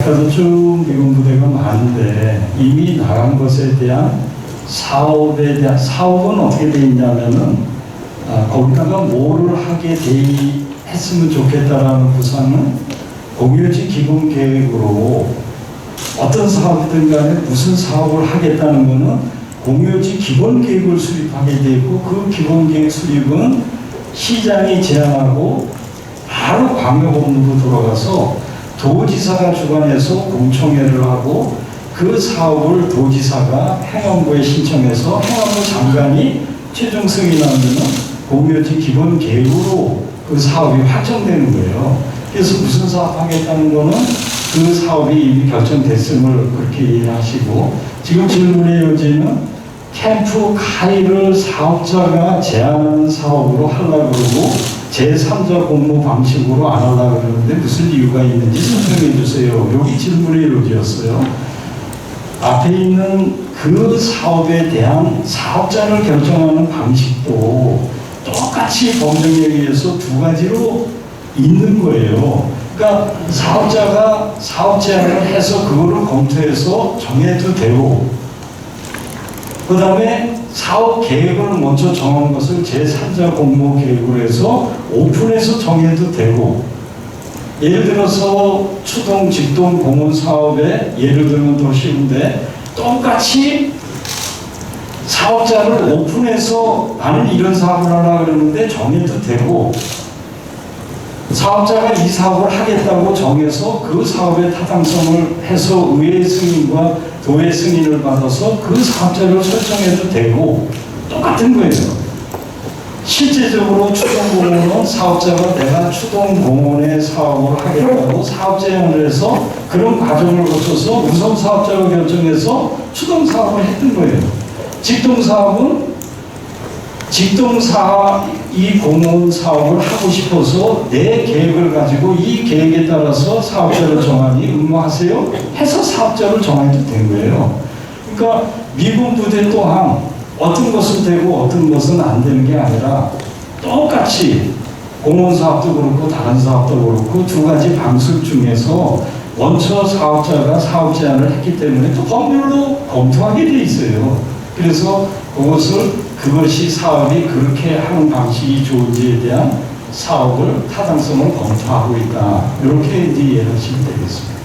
아까도 쭉 미군 부대가 많은데 이미 나간 것에 대한 사업은 어떻게 돼 있냐면은 거기다가 뭐를 하게 했으면 좋겠다라는 구상은 공유지 기본 계획으로 어떤 사업이든 간에 무슨 사업을 하겠다는 거는 공유지 기본 계획을 수립하게 되고 그 기본 계획 수립은 시장이 제안하고 바로 광역본부로 돌아가서 도지사가 주관해서 공청회를 하고 그 사업을 도지사가 행안부에 신청해서 행안부 장관이 최종 승인하면 공유지 기본 계획으로 그 사업이 확정되는 거예요. 그래서 무슨 사업 하겠다는 거는 그 사업이 이미 결정됐음을 그렇게 이해하시고, 지금 질문의 요지는 캠프 카이를 사업자가 제안하는 사업으로 하려고 그러고 제3자 공모 방식으로 안 하려고 그러는데 무슨 이유가 있는지 설명해 주세요. 여기 질문의 요지였어요. 앞에 있는 그 사업에 대한 사업자를 결정하는 방식도 똑같이 법령에 의해서 두 가지로 있는 거예요. 그러니까 사업자가 사업 제안을 해서 그거를 검토해서 정해도 되고, 그 다음에 사업 계획을 먼저 정한 것을 제3자 공모 계획으로 해서 오픈해서 정해도 되고, 예를 들어서 추동, 직동, 공원 사업에 예를 들면 더 쉬운데 똑같이 사업자를 오픈해서 나는 이런 사업을 하려고 그러는데 정해도 되고, 사업자가 이 사업을 하겠다고 정해서 그 사업의 타당성을 해서 의회 승인과 도의 승인을 받아서 그 사업자를 설정해도 되고 똑같은 거예요. 실제적으로 추동공원은 사업자가 내가 추동공원의 사업을 하겠다고 사업 제안을 해서 그런 과정을 거쳐서 우선 사업자가 결정해서 추동사업을 했던 거예요. 직동사업은 이 공원 사업을 하고 싶어서 내 계획을 가지고 이 계획에 따라서 사업자를 정하니 응모하세요 해서 사업자를 정해도 된 거예요. 그러니까 미군 부대 또한 어떤 것은 되고 어떤 것은 안 되는 게 아니라 똑같이 공원 사업도 그렇고 다른 사업도 그렇고 두 가지 방식 중에서 원처 사업자가 사업 제안을 했기 때문에 또 법률로 검토하게 돼 있어요. 그래서 그것이 사업이 그렇게 하는 방식이 좋은지에 대한 사업을 타당성을 검토하고 있다. 이렇게 이해하시면 되겠습니다.